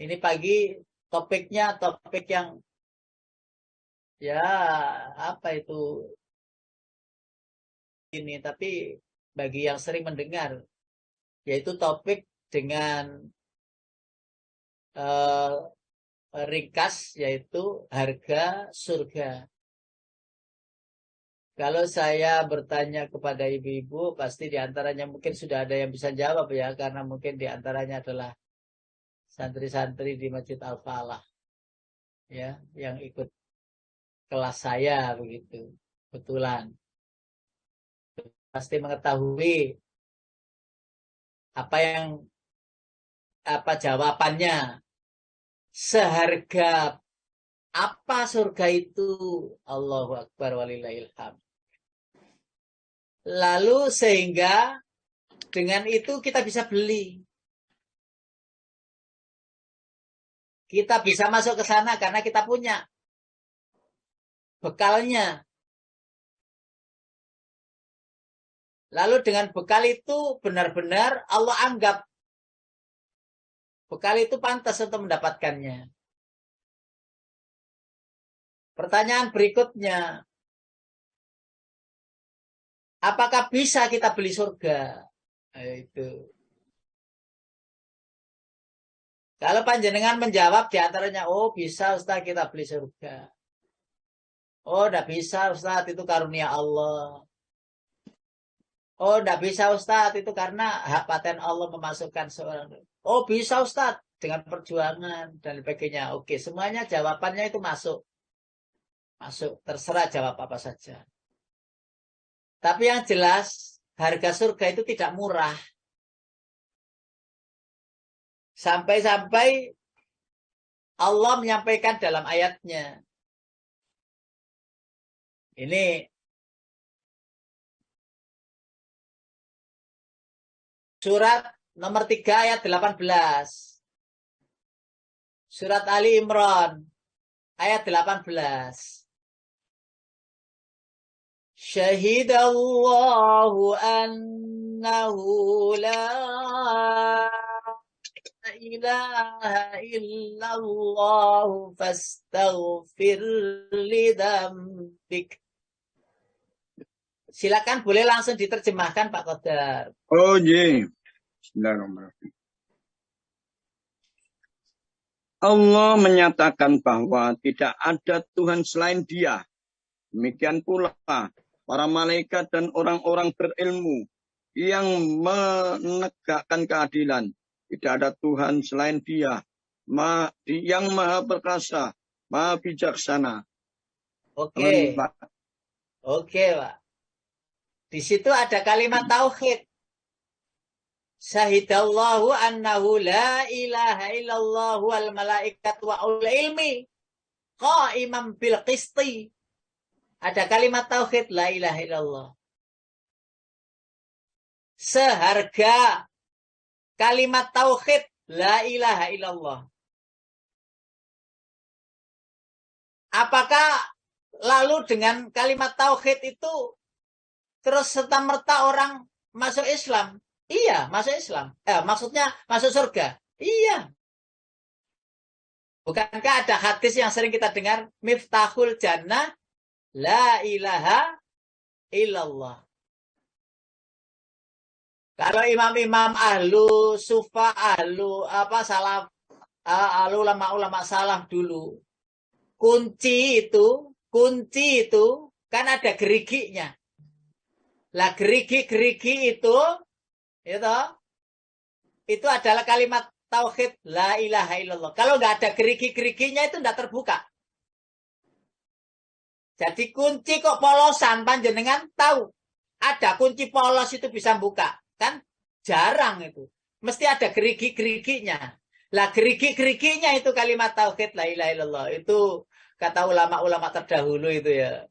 Ini pagi topiknya topik yang ya apa itu ini, tapi bagi yang sering mendengar, yaitu topik dengan eh, ringkas, yaitu harga surga. Kalau saya bertanya kepada ibu-ibu, pasti diantaranya mungkin sudah ada yang bisa jawab ya, karena mungkin diantaranya adalah santri-santri di Masjid Al-Falah ya, yang ikut kelas saya begitu. Kebetulan pasti mengetahui apa jawabannya. Seharga apa surga itu? Allahu Akbar walillahilham. Lalu sehingga dengan itu kita bisa beli. Kita bisa masuk ke sana karena kita punya bekalnya. Lalu dengan bekal itu benar-benar Allah anggap bekal itu pantas untuk mendapatkannya. Pertanyaan berikutnya, apakah bisa kita beli surga? Nah, itu. Kalau panjenengan menjawab diantaranya, oh bisa Ustaz kita beli surga. Oh, tidak bisa Ustaz, itu karunia Allah. Oh, tidak bisa Ustaz, itu karena hak paten Allah memasukkan seorang. Oh, bisa Ustaz, dengan perjuangan dan sebagainya. Oke, semuanya jawabannya itu masuk. Masuk, terserah jawab apa saja. Tapi yang jelas, harga surga itu tidak murah. Sampai-sampai Allah menyampaikan dalam ayatnya. Ini surat nomor 3 ayat 18. Surat Ali Imran ayat 18. Syahidallahu annahu la ilaha illallah fastaghfir lidambik. Silakan boleh langsung diterjemahkan Pak Qadar. Oh iya. Bismillahirrahmanirrahim. Allah menyatakan bahwa tidak ada Tuhan selain Dia. Demikian pula para malaikat dan orang-orang berilmu yang menegakkan keadilan. Tidak ada Tuhan selain Dia, yang maha perkasa, maha bijaksana. Oke. Oke, Pak. Di situ ada kalimat tauhid. Syahidallahu annahu la ilaha illallah wal malaikat wa ul ilmi qaimam bil qisti. Ada kalimat tauhid la ilaha illallah. Seharga kalimat tauhid la ilaha illallah. Apakah lalu dengan kalimat tauhid itu terus serta-merta orang masuk Islam? Iya, masuk Islam. Maksudnya masuk surga. Iya. Bukankah ada hadis yang sering kita dengar? Miftahul jannah la ilaha illallah. Kalau imam-imam ahlu sufa, ahlu salaf, ahlu ulama-ulama salaf dulu, kunci itu kan ada geriginya. Lah gerigi itu adalah kalimat tauhid la ilaha illallah. Kalau nggak ada gerigi-geriginya itu nggak terbuka. Jadi kunci kok polosan, panjenengan tahu. Ada kunci polos itu bisa buka. Kan jarang itu. Mesti ada gerigi-geriginya. Lah gerigi-geriginya itu kalimat tauhid la ilaha illallah. Itu kata ulama-ulama terdahulu itu ya.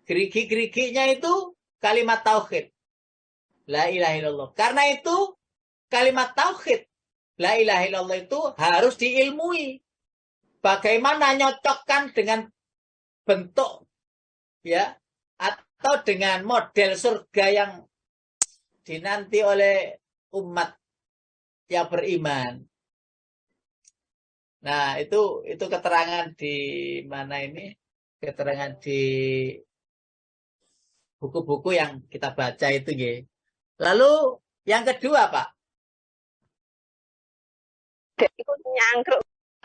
Gerigi-geriginya itu kalimat tauhid la ilaha illallah. Karena itu kalimat tauhid la ilaha illallah itu harus diilmui. Bagaimana nyocokkan dengan bentuk ya atau dengan model surga yang dinanti oleh umat yang beriman. Nah, itu keterangan di mana ini? Keterangan di buku-buku yang kita baca itu, nggih. Lalu yang kedua, Pak,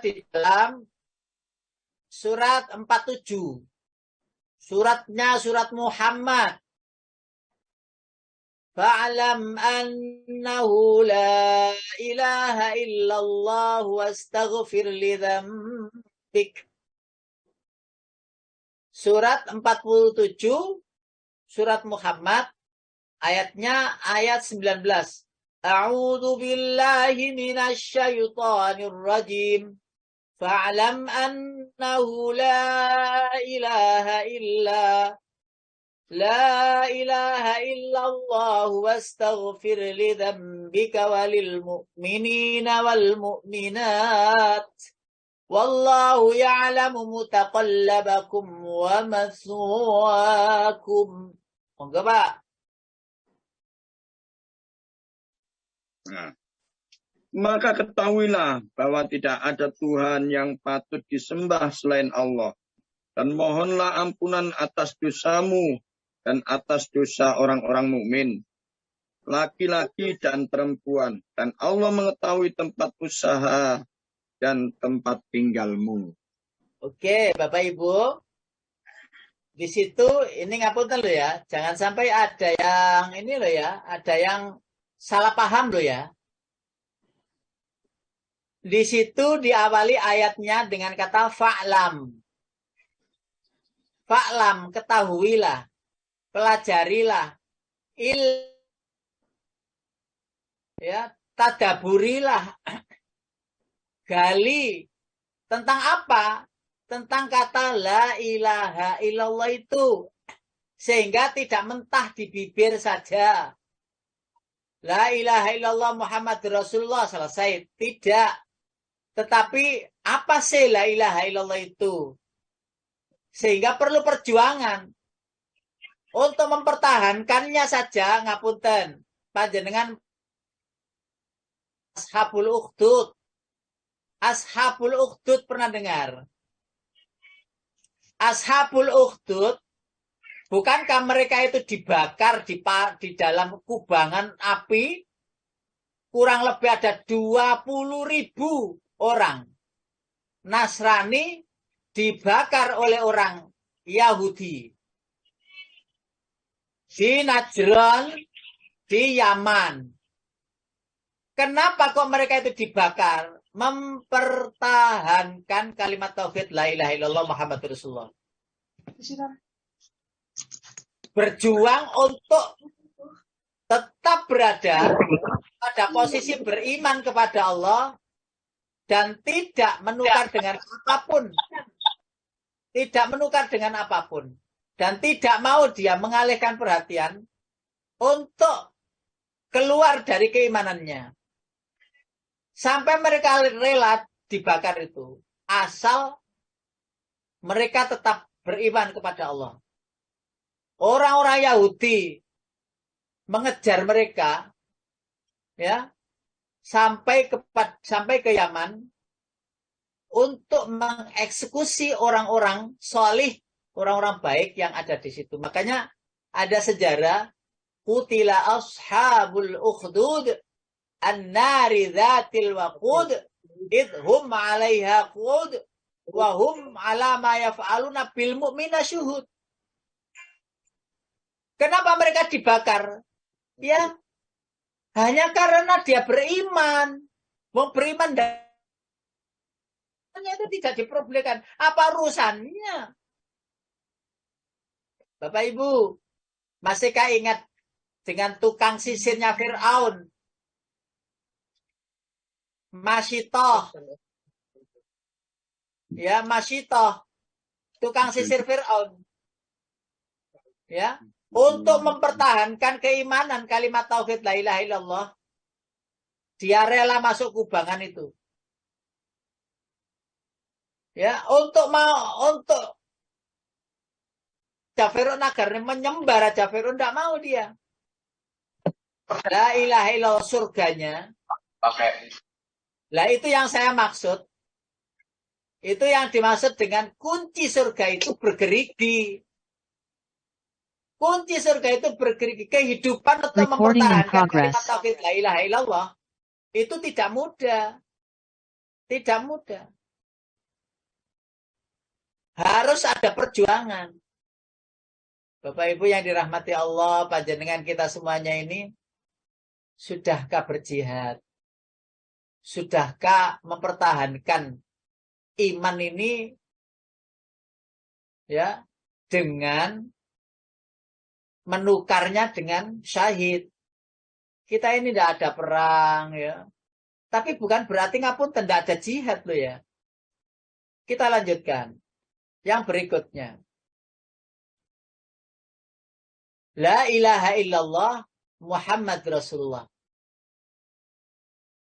di dalam surat 47. Suratnya surat Muhammad. Fa'lam annahu la ilaha illallah wastaghfir li dzambik. Surat 47 surat Muhammad ayatnya ayat 19. A'udzu billahi minasy syaithanir rajim. Fa'lam annahu la ilaha illallah wastaghfir li dzambika walil mu'minina wal mu'minat. Wallahu ya'lamu mutaqallabakum wa maswaakum. Monggo, Pak. Nah, maka ketahuilah bahwa tidak ada Tuhan yang patut disembah selain Allah. Dan mohonlah ampunan atas dosamu dan atas dosa orang-orang mukmin, laki-laki dan perempuan. Dan Allah mengetahui tempat usaha dan tempat tinggalmu. Oke, Bapak Ibu. Di situ ini ngapunten loh ya. Jangan sampai ada yang ini loh ya, ada yang salah paham loh ya. Di situ diawali ayatnya dengan kata fa'lam. Fa'lam, ketahuilah, pelajarilah, ya, tadaburilah, gali tentang apa? Tentang kata la ilaha illallah itu. Sehingga tidak mentah di bibir saja. La ilaha illallah Muhammad Rasulullah selesai. Tidak. Tetapi apa sih la ilaha illallah itu? Sehingga perlu perjuangan. Untuk mempertahankannya saja, ngapunten. Panjenengan Ashabul Ukhdud. Ashabul Ukhdud pernah dengar? Ashabul Ukhdud, bukankah mereka itu dibakar di dalam kubangan api? Kurang lebih ada 20.000 orang. Nasrani dibakar oleh orang Yahudi. Di Najran, di Yaman. Kenapa kok mereka itu dibakar? Mempertahankan kalimat tauhid la ilaha illallah Muhammad Rasulullah. Berjuang untuk tetap berada pada posisi beriman kepada Allah dan tidak menukar dengan apapun. Tidak menukar dengan apapun. Dan tidak mau dia mengalihkan perhatian untuk keluar dari keimanannya. Sampai mereka rela dibakar itu. Asal mereka tetap beriman kepada Allah. Orang-orang Yahudi mengejar mereka ya sampai ke Yaman untuk mengeksekusi orang-orang solih, orang-orang baik yang ada di situ. Makanya ada sejarah qutila ashabul ukhdud an-nari dzatil waqud idhum 'alaiha qud wa hum 'ala ma yaf'aluna bil mu'mina syuhud. Kenapa mereka dibakar? Ya, hanya karena dia beriman. Mau beriman dan itu tidak diperbolehkan. Apa urusannya? Bapak Ibu, masihkah ingat dengan tukang sisirnya Fir'aun? Masyitoh. Ya, Masyitoh. Tukang sisir Fir'aun. Ya, untuk mempertahankan keimanan kalimat tauhid la ilaha illallah, dia rela masuk kubangan itu. Ya, untuk Fir'aun agar menyembah Raja Fir'aun, tidak mau dia. La ilaha illallah surganya. Lah itu yang saya maksud. Itu yang dimaksud dengan kunci surga itu bergerigi. Kunci surga itu bergerigi. Kehidupan untuk mempertahankan kalimat tauhid la ilaha illallah itu tidak mudah. Tidak mudah. Harus ada perjuangan. Bapak Ibu yang dirahmati Allah, panjenengan kita semuanya ini, sudahkah berjihad? Sudahkah mempertahankan iman ini ya dengan menukarnya dengan syahid? Kita ini tidak ada perang ya. Tapi bukan berarti ngapun tidak ada jihad loh ya. Kita lanjutkan. Yang berikutnya. La ilaha illallah Muhammad Rasulullah.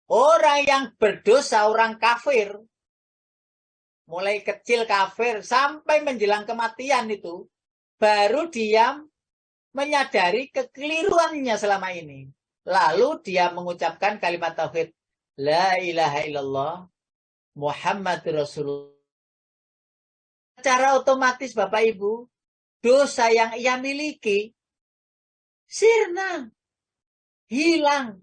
Orang yang berdosa, orang kafir, mulai kecil kafir sampai menjelang kematian itu, baru dia menyadari kekeliruannya selama ini. Lalu dia mengucapkan kalimat tauhid. La ilaha illallah Muhammad Rasulullah. Secara otomatis Bapak Ibu, dosa yang ia miliki sirna, hilang.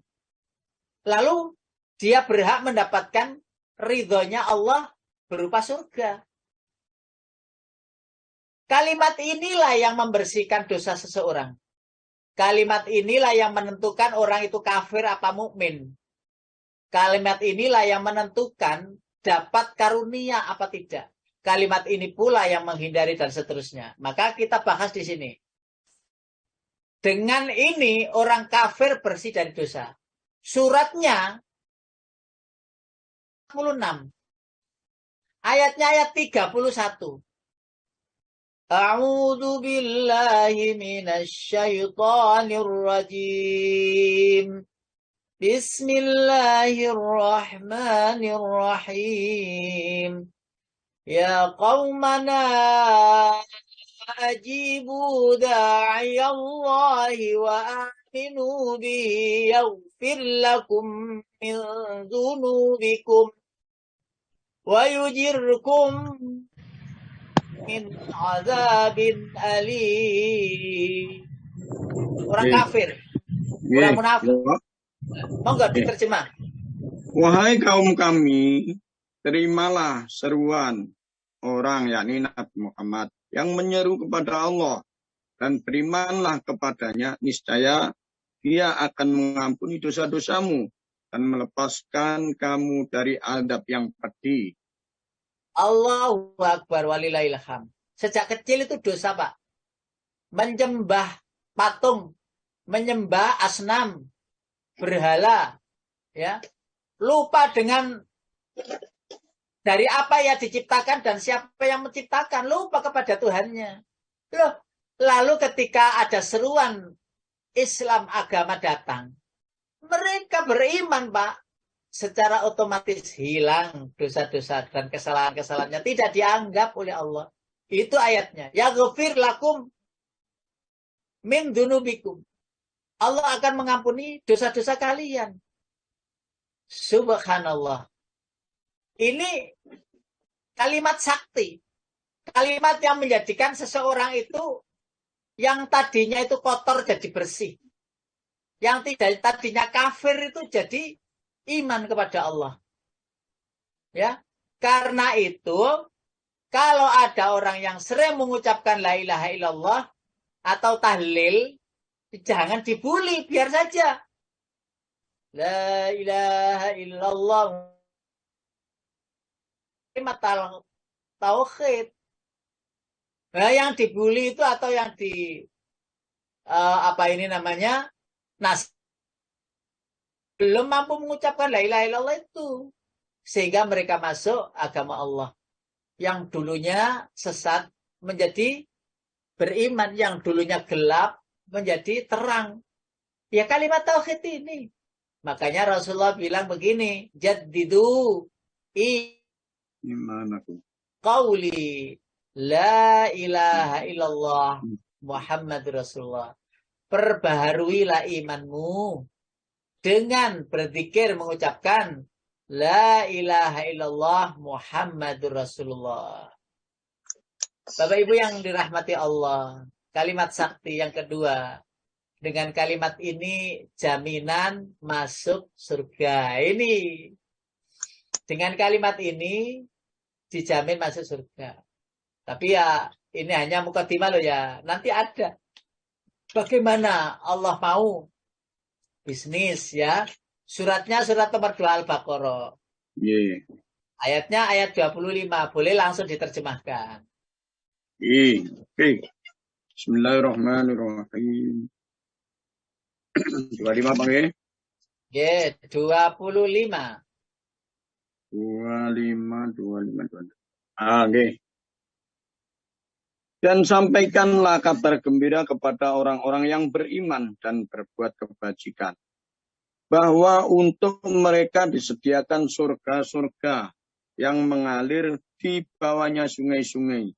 Lalu dia berhak mendapatkan ridhonya Allah berupa surga. Kalimat inilah yang membersihkan dosa seseorang. Kalimat inilah yang menentukan orang itu kafir apa mukmin. Kalimat inilah yang menentukan dapat karunia apa tidak. Kalimat ini pula yang menghindari dan seterusnya. Maka kita bahas di sini. Dengan ini orang kafir bersih dari dosa. Suratnya 46. Ayatnya ayat 31. A'udzu billahi minasy syaithanir rajim. Bismillahirrahmanirrahim. Ya qaumana ajibu da'iyallahi wa aminu bihi yaghfir lakum min dzunubikum wa yujirkum min azabin alim. Orang kafir, orang munafik. Mau nggak diterjemah? Wahai kaum kami, terimalah seruan orang, yakni Nabi Muhammad, yang menyeru kepada Allah, dan berimanlah kepadanya, niscaya Dia akan mengampuni dosa-dosamu dan melepaskan kamu dari azab yang pedih. Allahu Akbar walillahilham. Sejak kecil itu dosa, Pak. Menyembah patung, menyembah asnam, berhala, ya. Lupa dengan dari apa yang diciptakan dan siapa yang menciptakan, lupa kepada Tuhannya. Loh, lalu ketika ada seruan Islam agama datang, mereka beriman, Pak. Secara otomatis hilang dosa-dosa dan kesalahan-kesalahannya, tidak dianggap oleh Allah. Itu ayatnya. Yaghfir lakum min dunubikum. Allah akan mengampuni dosa-dosa kalian. Subhanallah. Ini kalimat sakti. Kalimat yang menjadikan seseorang itu yang tadinya itu kotor jadi bersih. Yang tidak tadinya kafir itu jadi iman kepada Allah. Ya. Karena itu, kalau ada orang yang sering mengucapkan la ilaha illallah atau tahlil, jangan dibully, biar saja. La ilaha illallah. Kalimat tauhid. Nah, yang dibully itu atau yang di belum mampu mengucapkan la ilaha illallah itu, sehingga mereka masuk agama Allah. Yang dulunya sesat menjadi beriman, yang dulunya gelap menjadi terang. Ya kalimat tauhid ini. Makanya Rasulullah bilang begini, jaddidu qauli la ilaha illallah Muhammad Rasulullah. Perbaharuilah imanmu dengan berzikir mengucapkan La ilaha illallah Muhammadur Rasulullah. Bapak Ibu yang dirahmati Allah, kalimat sakti yang kedua. Dengan kalimat ini jaminan masuk surga. Ini dengan kalimat ini dijamin masuk surga. Tapi ya ini hanya mukadimah loh ya. Nanti ada. Bagaimana Allah mau bisnis ya. Suratnya surat nomor 2 Al-Baqarah. Yeah. Ayatnya ayat 25. Boleh langsung diterjemahkan. Oke. Bismillahirrahmanirrahim. 25 Bang ya? Ya, 25. 25. Oke. Dan sampaikanlah kabar gembira kepada orang-orang yang beriman dan berbuat kebajikan, bahwa untuk mereka disediakan surga-surga yang mengalir di bawahnya sungai-sungai.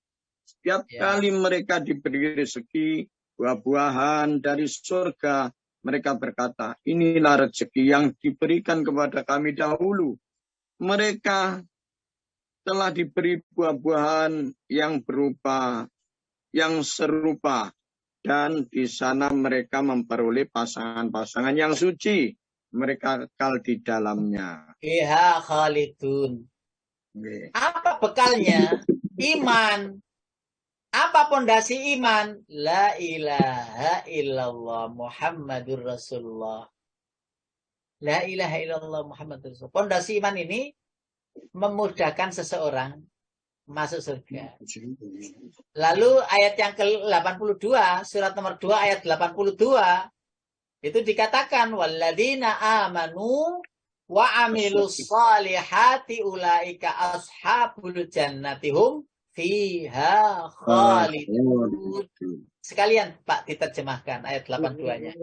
Setiap kali mereka diberi rezeki buah-buahan dari surga, mereka berkata, inilah rezeki yang diberikan kepada kami dahulu. Mereka telah diberi buah-buahan yang serupa, dan di sana mereka memperoleh pasangan-pasangan yang suci. Mereka kekal di dalamnya. Fiha khalidun. Apa bekalnya? Iman. Apa pondasi iman? La ilaha illallah Muhammadur Rasulullah. La ilaha illallah Muhammadur Rasulullah. Pondasi iman ini memudahkan seseorang masuk surga. Lalu ayat yang ke-82, surat nomor 2 ayat 82, itu dikatakan walladzina amanu wa amilus salihati ulaika ashabul jannati hum fiha khalidun. Sekalian Pak diterjemahkan ayat 82-nya.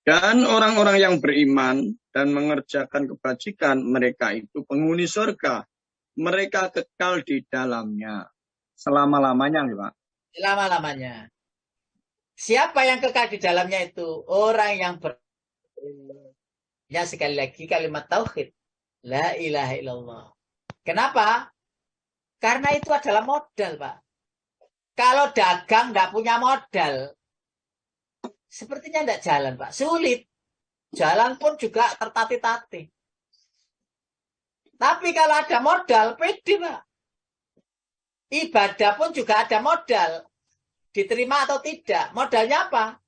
Dan orang-orang yang beriman dan mengerjakan kebajikan, mereka itu penghuni surga. Mereka kekal di dalamnya selama-lamanya, Pak. Selama-lamanya. Siapa yang kekal di dalamnya itu? Orang yang ya, sekali lagi kalimat tauhid. La ilaha illallah. Kenapa? Karena itu adalah modal, Pak. Kalau dagang tidak punya modal, sepertinya tidak jalan, Pak. Sulit. Jalan pun juga tertatih-tatih. Tapi kalau ada modal, pede, Pak. Ibadah pun juga ada modal. Diterima atau tidak. Modalnya apa?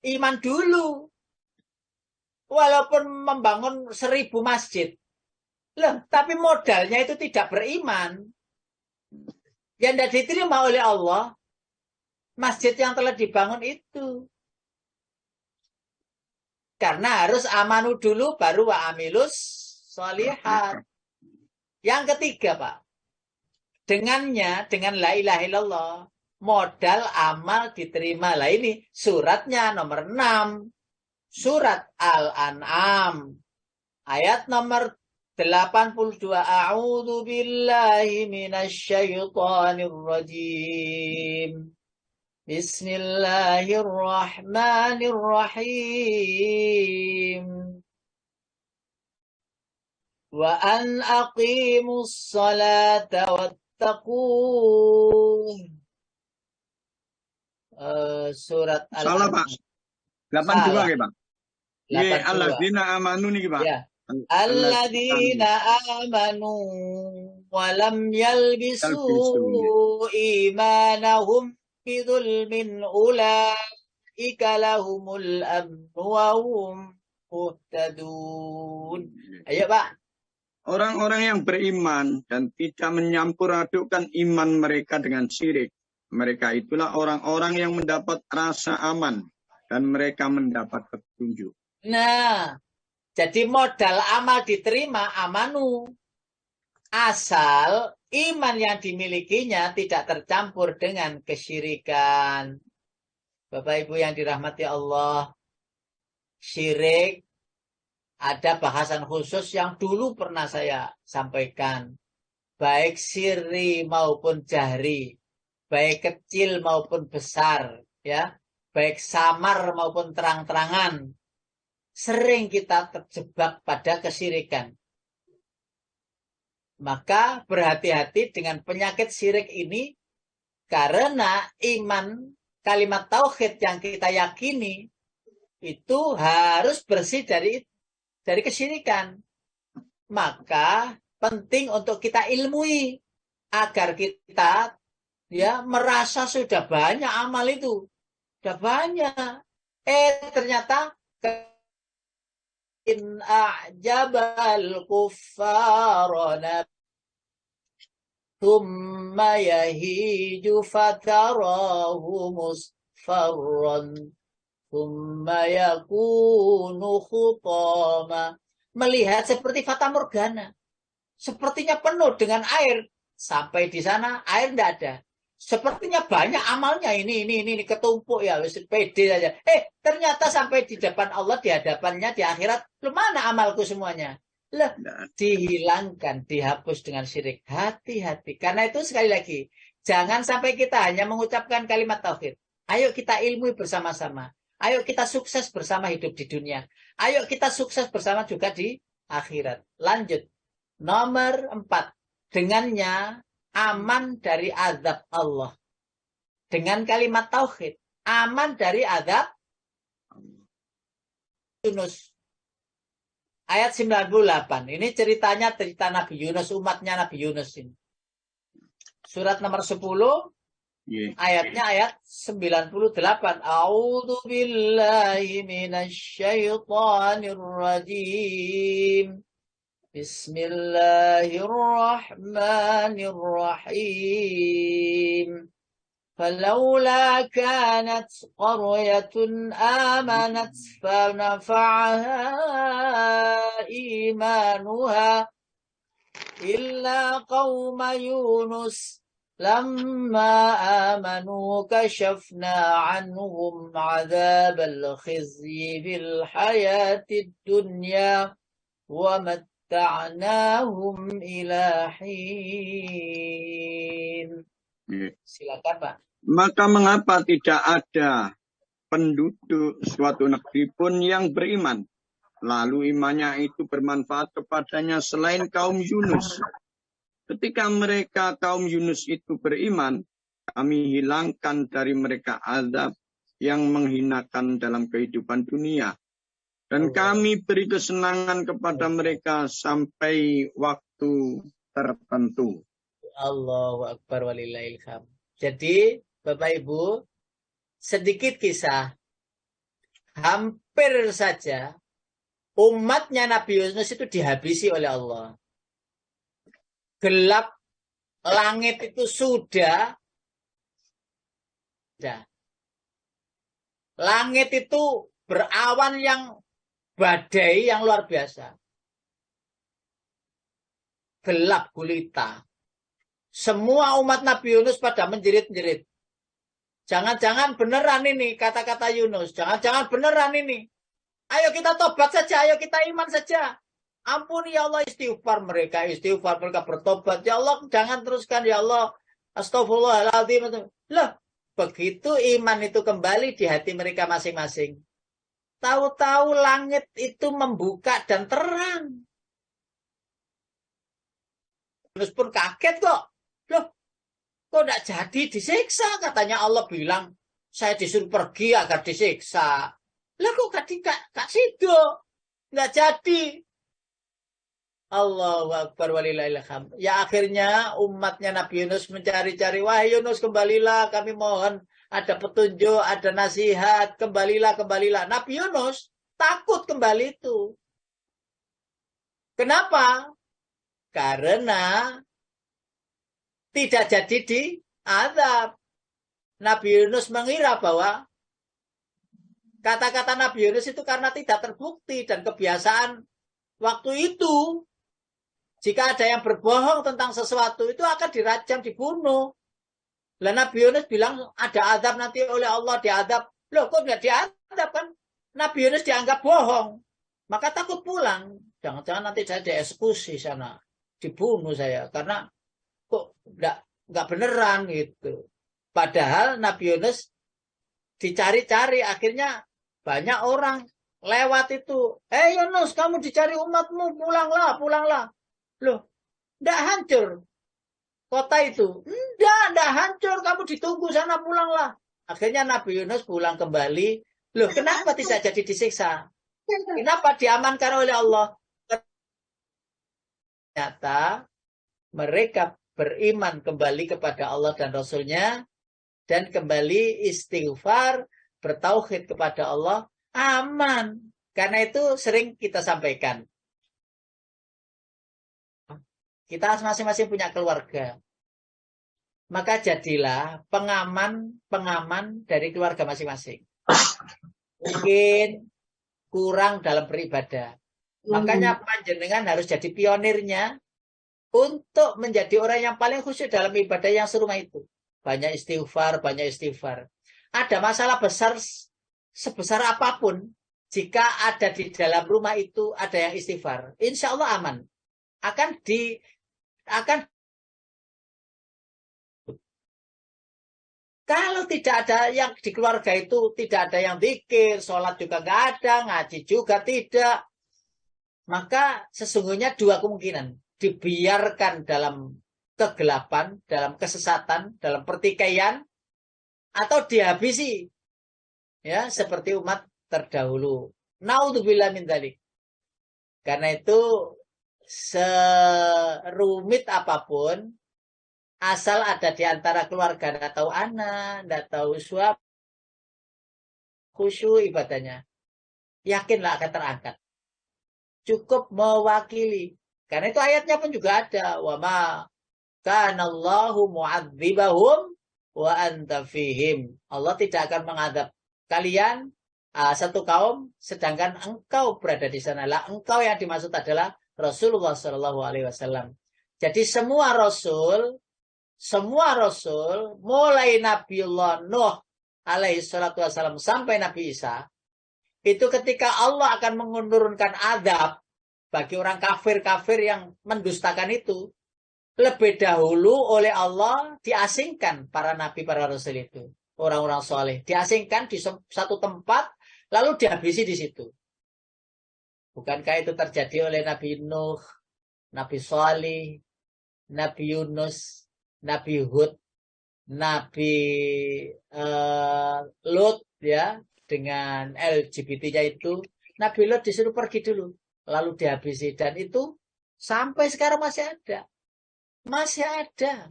Iman dulu. Walaupun membangun 1000 masjid. Loh, tapi modalnya itu tidak beriman. Yang tidak diterima oleh Allah, masjid yang telah dibangun itu. Karena harus amanu dulu, baru wa amilus sholihat. Yang ketiga, Pak. Dengannya, dengan la ilaha illallah, modal amal diterima. Lah ini suratnya nomor 6. Surat Al-An'am. Ayat nomor 82. A'udzu billahi minasyaitonir rajim. Bismillahirrahmanirrahim. Wa an aqimus salata wattaqun. Surat Salah, Pak. 82 ya, Pak. Ya, alladzina amanu nih, Pak. Ya. Alladzina amanu wa lam yalbisu imanahum bidzulmin ulaika lahumul amnu wa hum muhtadun. Ayo, Pak. Orang-orang yang beriman dan tidak menyampur adukkan iman mereka dengan syirik. Mereka itulah orang-orang yang mendapat rasa aman dan mereka mendapat petunjuk. Nah, jadi modal amal diterima amanu. Asal iman yang dimilikinya tidak tercampur dengan kesyirikan. Bapak Ibu yang dirahmati Allah, syirik ada bahasan khusus yang dulu pernah saya sampaikan. Baik sirri maupun jahri, baik kecil maupun besar, ya. baik samar maupun terang-terangan, sering kita terjebak pada kesyirikan. Maka berhati-hati dengan penyakit syirik ini, karena iman kalimat tauhid yang kita yakini itu harus bersih dari kesyirikan. Maka penting untuk kita ilmui agar kita merasa sudah banyak amal itu. Sudah banyak. Ternyata in a'jabal kuffarana thumma yahiju fatarahu musfarran thumma yakunu khutama. Melihat seperti fata morgana. Sepertinya penuh dengan air. Sampai di sana air tidak ada. Sepertinya banyak amalnya ini ketumpuk ya, pede saja. Ternyata sampai di depan Allah, di hadapannya di akhirat, lu mana amalku semuanya? Lah, dihilangkan, dihapus dengan syirik. Hati-hati. Karena itu sekali lagi, jangan sampai kita hanya mengucapkan kalimat tauhid. Ayo kita ilmui bersama-sama. Ayo kita sukses bersama hidup di dunia. Ayo kita sukses bersama juga di akhirat. Lanjut. Nomor 4. Dengannya aman dari azab Allah. Dengan kalimat tauhid, aman dari azab Yunus. Ayat 98. Ini cerita Nabi Yunus, umatnya Nabi Yunus ini. Surat nomor 10, ayatnya ayat 98. A'udzu billahi minasyaitonir rajim. Bismillahirrahmanirrahim. Falaula kanat qaryatun amanat fanafa'aha imanuha illa qauma Yunus lamma amanu kashafna anhum 'adzabal khizyi fil hayatid dunya wa ta'nahum ilahin. Silakan Pak. Maka mengapa tidak ada penduduk suatu negeri pun yang beriman, lalu imannya itu bermanfaat kepadanya selain kaum Yunus? Ketika mereka kaum Yunus itu beriman, kami hilangkan dari mereka azab yang menghinakan dalam kehidupan dunia. Dan kami beri kesenangan kepada mereka sampai waktu tertentu. Allahu Akbar walillahil hamd. Jadi, Bapak Ibu, sedikit kisah. Hampir saja umatnya Nabi Yunus itu dihabisi oleh Allah. Gelap langit itu sudah. Langit itu berawan yang badai yang luar biasa. Gelap gulita. Semua umat Nabi Yunus pada menjerit-jerit. Jangan-jangan beneran ini kata-kata Yunus. Jangan-jangan beneran ini. Ayo kita tobat saja, ayo kita iman saja. Ampuni ya Allah, istighfar mereka bertobat. Ya Allah, jangan teruskan ya Allah. Astagfirullahaladzim. Loh, begitu iman itu kembali di hati mereka masing-masing. Tahu-tahu langit itu membuka dan terang. Yunus pun kaget kok. Loh, kok tidak jadi disiksa? Katanya Allah bilang, saya disuruh pergi agar disiksa. Lah kok gak sido? Nggak jadi. Allahu Akbar walillahil hamd. Ya akhirnya umatnya Nabi Yunus mencari-cari. Wahai Yunus, kembalilah, kami mohon. Ada petunjuk, ada nasihat, kembalilah. Nabi Yunus takut kembali itu. Kenapa? Karena tidak jadi diazab. Nabi Yunus mengira bahwa kata-kata Nabi Yunus itu karena tidak terbukti dan kebiasaan waktu itu. Jika ada yang berbohong tentang sesuatu itu akan dirajam, dibunuh. Lah Nabi Yunus bilang ada azab nanti oleh Allah, diazab. Loh kok nggak diazab kan? Nabi Yunus dianggap bohong. Maka takut pulang. Jangan-jangan nanti saya dieksekusi sana. Dibunuh saya. Karena kok nggak beneran gitu. Padahal Nabi Yunus dicari-cari, akhirnya banyak orang lewat itu. Yunus, kamu dicari umatmu, pulanglah. Loh, ndak hancur kota itu. Ndak hancur, kamu ditunggu sana, pulanglah. Akhirnya Nabi Yunus pulang kembali. Loh, kenapa tidak jadi disiksa? Kenapa diamankan oleh Allah? Ternyata mereka beriman kembali kepada Allah dan Rasul-Nya, dan kembali istighfar, bertauhid kepada Allah, aman. Karena itu sering kita sampaikan. Kita masing-masing punya keluarga. Maka jadilah pengaman dari keluarga masing-masing. Mungkin kurang dalam beribadah. Makanya panjenengan harus jadi pionirnya untuk menjadi orang yang paling khusyuk dalam ibadah yang serumah itu. Banyak istighfar. Ada masalah besar sebesar apapun, jika ada di dalam rumah itu ada yang istighfar, insya Allah aman. Kalau tidak ada yang di keluarga itu, tidak ada yang zikir, sholat juga nggak ada, ngaji juga tidak, maka sesungguhnya dua kemungkinan. Dibiarkan dalam kegelapan, dalam kesesatan, dalam pertikaian, atau dihabisi. Ya, seperti umat terdahulu. Naudzubillah min dzalik. Karena itu serumit apapun, asal ada di antara keluarga, tidak tahu anak, tidak tahu suami, khusyuk ibadahnya, yakinlah akan terangkat. Cukup mewakili. Karena itu ayatnya pun juga ada. Wa ma kanallahu mu'adzibahum wa anta fihim. Allah tidak akan mengadab kalian satu kaum sedangkan engkau berada di sana. Lah engkau yang dimaksud adalah Rasulullah Shallallahu Alaihi Wasallam. Jadi semua rasul mulai Nabiullah Nuh alaihi salatu wasallam sampai Nabi Isa, itu ketika Allah akan menurunkan adab bagi orang kafir yang mendustakan itu, lebih dahulu oleh Allah diasingkan para nabi, para rasul itu, orang-orang soleh, diasingkan di satu tempat, lalu dihabisi di situ. Bukankah itu terjadi oleh Nabi Nuh, Nabi Salih, Nabi Yunus, Nabi Hud, Nabi Lut, ya, dengan LGBT-nya itu. Nabi Lut disuruh pergi dulu, lalu dihabisi, dan itu sampai sekarang masih ada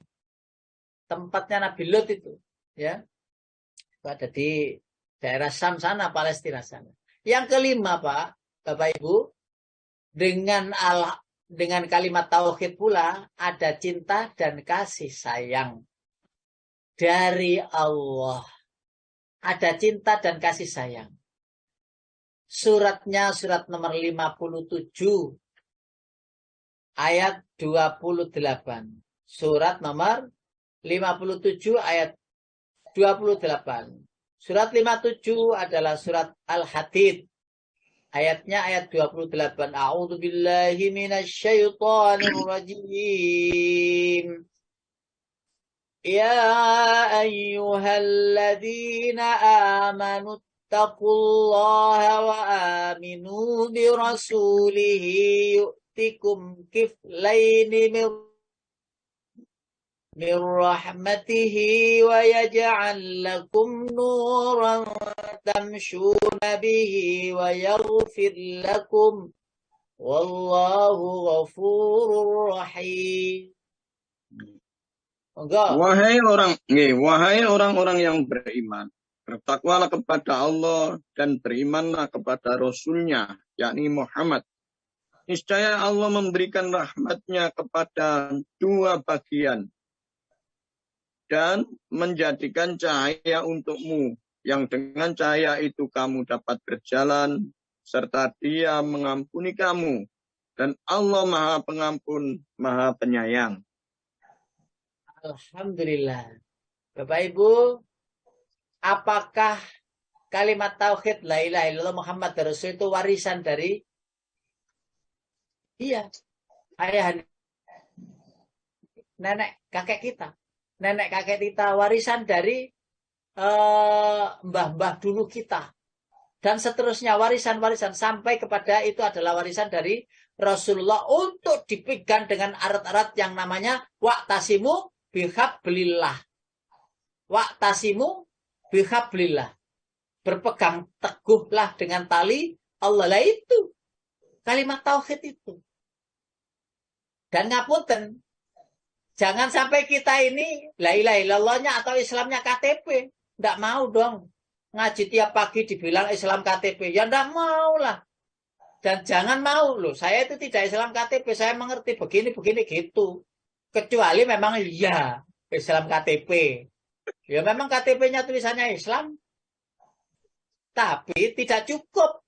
tempatnya Nabi Lut itu, ya, ada di daerah Syam sana, Palestina sana. Yang kelima, Pak, Bapak Ibu, dengan kalimat tauhid pula ada cinta dan kasih sayang dari Allah. Ada cinta dan kasih sayang. Suratnya surat nomor 57 ayat 28. Surat nomor 57 ayat 28. Surat 57 adalah surat Al-Hadid. Ayatnya ayat 28. A'udzu billahi minasyaitonir rajim. Ya ayyuhalladzina amanu taqullaha wa aminu bi rasulihi yu'tikum kiflaini min rahmatihi wa yaj'al lakum nuran tamshuna bihi wa yaghfir lakum wallahu ghafurur rahim. Wahai orang-orang yang beriman, bertakwalah kepada Allah dan berimanlah kepada Rasul-Nya, yakni Muhammad. Niscaya Allah memberikan rahmat-Nya kepada dua bagian dan menjadikan cahaya untukmu, yang dengan cahaya itu kamu dapat berjalan, serta Dia mengampuni kamu. Dan Allah Maha Pengampun, Maha Penyayang. Alhamdulillah. Bapak Ibu, apakah kalimat tauhid la ilaha illallah Muhammad Rasul itu warisan dari ayah, nenek kakek kita? Nenek kakek kita warisan dari mbah-mbah dulu kita. Dan seterusnya warisan-warisan sampai kepada itu adalah warisan dari Rasulullah untuk dipegang dengan erat-erat yang namanya wa'tasimu bihablillah. Wa'tasimu bihablillah. Berpegang teguhlah dengan tali Allah. Lah itu kalimat tauhid itu. Dan ngapunten, jangan sampai kita ini la ilaha illallahnya atau Islamnya KTP. Nggak mau dong. Ngaji tiap pagi dibilang Islam KTP. Ya nggak mau lah. Dan jangan mau loh. Saya itu tidak Islam KTP. Saya mengerti begini-begini gitu. Kecuali memang ya Islam KTP. Ya memang KTP-nya tulisannya Islam. Tapi tidak cukup.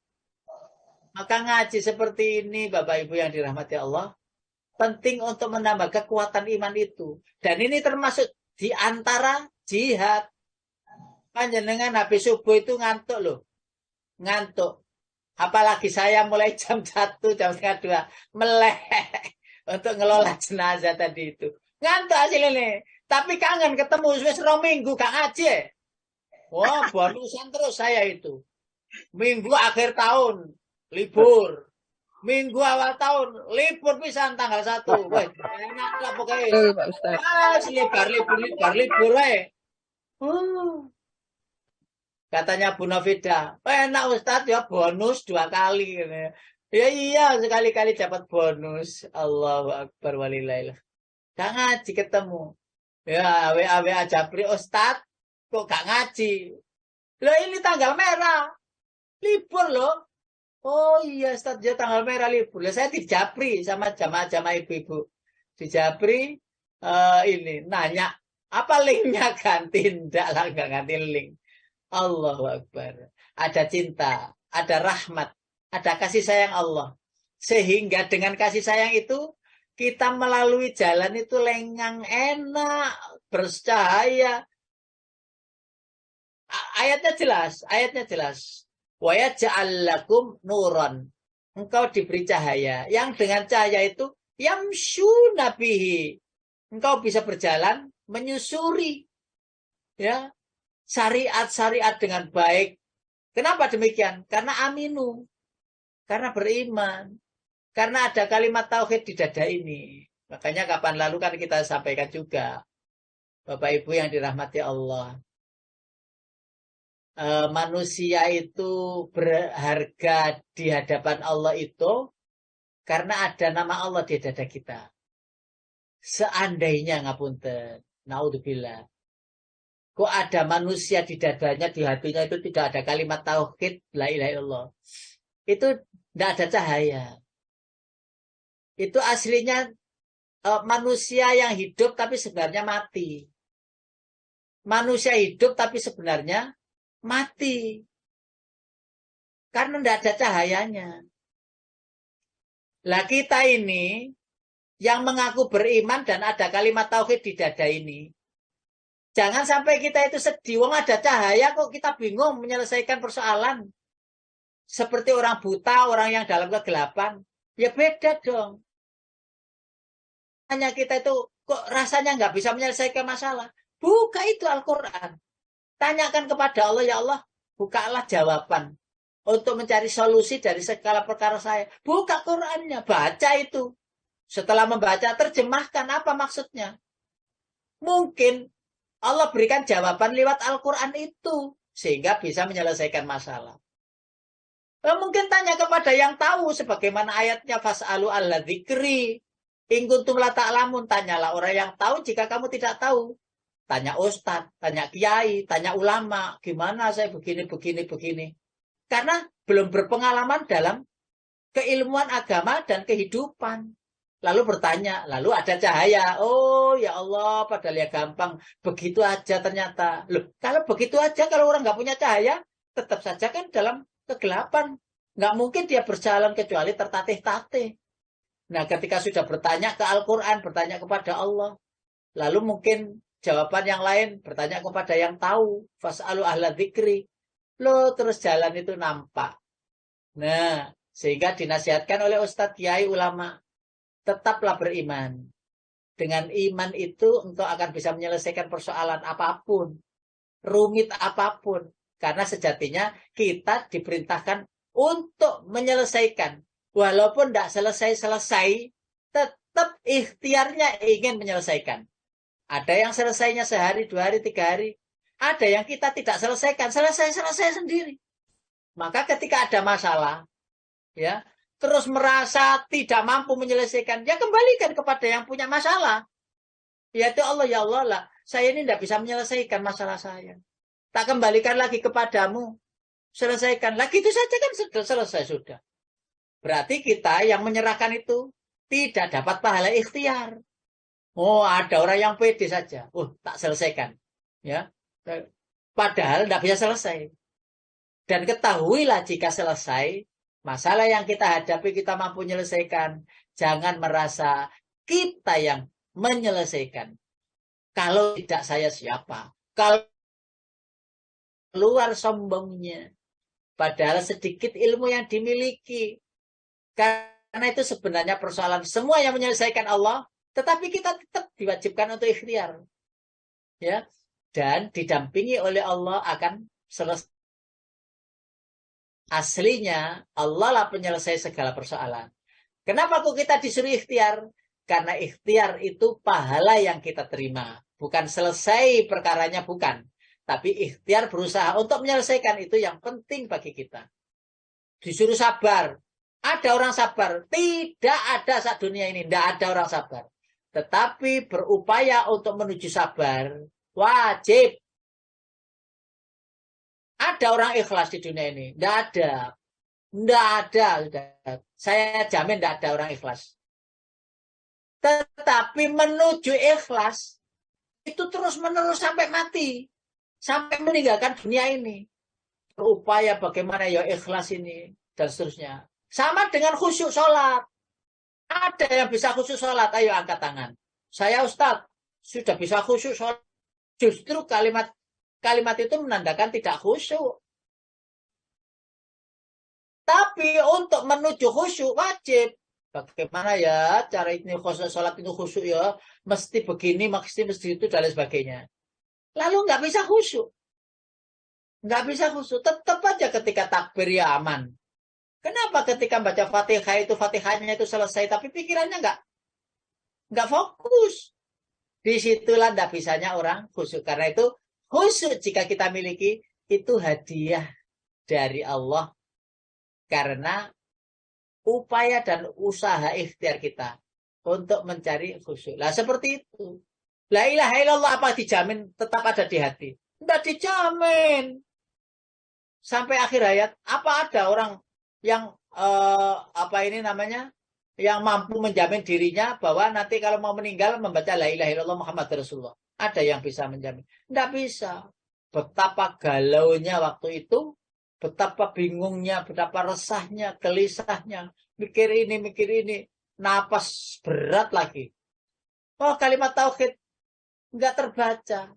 Maka ngaji seperti ini Bapak Ibu yang dirahmati Allah. Penting untuk menambah kekuatan iman itu. Dan ini termasuk di antara jihad. Panjenengan habis subuh itu ngantuk loh. Ngantuk. Apalagi saya mulai jam 1, jam setengah 2. Melek. Untuk ngelola jenazah tadi itu. Ngantuk hasilnya nih. Tapi kangen ketemu. Sudah minggu gak ngaji. Wah bonusan terus saya itu. Minggu akhir tahun. Libur. Minggu awal tahun. Libur pisan tanggal 1. Wah enak lah pokoknya. Pak Ustadz. Libur. Katanya Bu Novida, enak Ustadz ya bonus 2 kali. Ya iya sekali-kali dapat bonus. Allahu Akbar walillahillah. Gak ngaji ketemu. Ya WA Japri Ustadz kok gak ngaji. Loh ini tanggal merah. Libur loh. Oh iya Ustadz ya tanggal merah libur. Lah saya di Japri sama jamaah-jamaah ibu-ibu. Di Japri ini nanya apa linknya ganti. Nggak lah gak ganti link. Allahu Akbar. Ada cinta, ada rahmat, ada kasih sayang Allah. Sehingga dengan kasih sayang itu, kita melalui jalan itu lengang, enak, bercahaya. Ayatnya jelas. Wa yaj'al lakum nuran. Engkau diberi cahaya. Yang dengan cahaya itu, yamshuna bihi. Engkau bisa berjalan, menyusuri. Ya. Syariat-syariat dengan baik. Kenapa demikian? Karena aminu. Karena beriman. Karena ada kalimat tauhid di dada ini. Makanya kapan lalu kan kita sampaikan juga. Bapak Ibu yang dirahmati Allah. Manusia itu berharga di hadapan Allah itu karena ada nama Allah di dada kita. Seandainya ngapunten. Naudzubillah. Kok ada manusia di dadanya, di hatinya itu tidak ada kalimat tauhid, la ilaha illallah. Itu tidak ada cahaya. Itu aslinya manusia yang hidup tapi sebenarnya mati. Manusia hidup tapi sebenarnya mati. Karena tidak ada cahayanya. Lah kita ini yang mengaku beriman dan ada kalimat tauhid di dada ini. Jangan sampai kita itu sedih, wong ada cahaya kok kita bingung menyelesaikan persoalan. Seperti orang buta, orang yang dalam kegelapan. Ya beda dong. Hanya kita itu kok rasanya nggak bisa menyelesaikan masalah. Buka itu Al-Quran. Tanyakan kepada Allah, ya Allah, bukalah jawaban. Untuk mencari solusi dari segala perkara saya. Buka Qurannya, baca itu. Setelah membaca, terjemahkan apa maksudnya. Mungkin Allah berikan jawaban lewat Al-Quran itu. Sehingga bisa menyelesaikan masalah. Mungkin tanya kepada yang tahu. Sebagaimana ayatnya. Fas'alu alla dzikri. In kuntum la ta'lamun. Tanyalah orang yang tahu jika kamu tidak tahu. Tanya ustadz, tanya kiai, tanya ulama. Gimana saya begini. Karena belum berpengalaman dalam keilmuan agama dan kehidupan. Lalu bertanya, lalu ada cahaya. Oh ya Allah, padahal ya gampang. Begitu aja ternyata. Loh, kalau begitu aja, kalau orang nggak punya cahaya, tetap saja kan dalam kegelapan. Nggak mungkin dia berjalan kecuali tertatih-tatih. Nah, ketika sudah bertanya ke Al-Quran, bertanya kepada Allah. Lalu mungkin jawaban yang lain, bertanya kepada yang tahu. Fas'alu ahla dzikri. Loh, terus jalan itu nampak. Nah, sehingga dinasihatkan oleh Ustadz, Kiai, ulama. Tetaplah beriman. Dengan iman itu engkau akan bisa menyelesaikan persoalan apapun. rumit apapun. Karena sejatinya kita diperintahkan untuk menyelesaikan. Walaupun tidak selesai-selesai, tetap ikhtiarnya ingin menyelesaikan. Ada yang selesainya sehari, 2 hari, 3 hari. Ada yang kita tidak selesaikan, selesai sendiri. Maka ketika ada masalah, ya, terus merasa tidak mampu menyelesaikan, ya kembalikan kepada yang punya masalah. Yaitu Allah, ya Allah lah, saya ini tidak bisa menyelesaikan masalah saya. Tak kembalikan lagi kepadamu. Selesaikan. Lagi itu saja kan sudah selesai sudah. Berarti kita yang menyerahkan itu tidak dapat pahala ikhtiar. Oh, ada orang yang pede saja. Oh, tak selesaikan. Ya. Padahal tidak bisa selesai. Dan ketahuilah jika selesai, masalah yang kita hadapi kita mampu menyelesaikan. Jangan merasa kita yang menyelesaikan. Kalau tidak saya siapa? Kalau keluar sombongnya. Padahal sedikit ilmu yang dimiliki. Karena itu sebenarnya persoalan semua yang menyelesaikan Allah. Tetapi kita tetap diwajibkan untuk ikhtiar. Ya. Dan didampingi oleh Allah akan selesai. Aslinya Allah lah penyelesai segala persoalan. Kenapa kok kita disuruh ikhtiar? Karena ikhtiar itu pahala yang kita terima. Bukan selesai perkaranya, bukan. Tapi ikhtiar berusaha untuk menyelesaikan itu yang penting bagi kita. Disuruh sabar. Ada orang sabar. Tidak ada saat dunia ini. Tidak ada orang sabar. Tetapi berupaya untuk menuju sabar. Wajib. Ada orang ikhlas di dunia ini. Tidak ada. Tidak ada. Saya jamin tidak ada orang ikhlas. Tetapi menuju ikhlas. Itu terus-menerus sampai mati. Sampai meninggalkan dunia ini. Berupaya bagaimana ya ikhlas ini. Dan seterusnya. Sama dengan khusyuk sholat. Ada yang bisa khusyuk sholat. Ayo angkat tangan. Saya Ustadz. Sudah bisa khusyuk sholat. Justru kalimat itu menandakan tidak khusyuk. Tapi untuk menuju khusyuk wajib. Bagaimana ya cara ini sholat itu khusyuk ya. Mesti begini, mesti itu dan lain sebagainya. Lalu nggak bisa khusyuk. Nggak bisa khusyuk. Tetap aja ketika takbir ya aman. Kenapa ketika baca Fatihah itu Fatihahnya itu selesai tapi pikirannya nggak fokus. Disitulah nggak bisanya orang khusyuk. Karena itu khusyuk jika kita miliki itu hadiah dari Allah. Karena upaya dan usaha ikhtiar kita untuk mencari khusyuk. Lah seperti itu. La ilaha illallah apa dijamin tetap ada di hati? Tidak dijamin. Sampai akhir hayat, apa ada orang yang yang mampu menjamin dirinya bahwa nanti kalau mau meninggal membaca la ilaha illallah Muhammad Rasulullah? Ada yang bisa menjamin? Tidak bisa. Betapa galaunya waktu itu, betapa bingungnya, betapa resahnya, gelisahnya, mikir ini, napas berat lagi. Oh, kalimat tauhid nggak terbaca.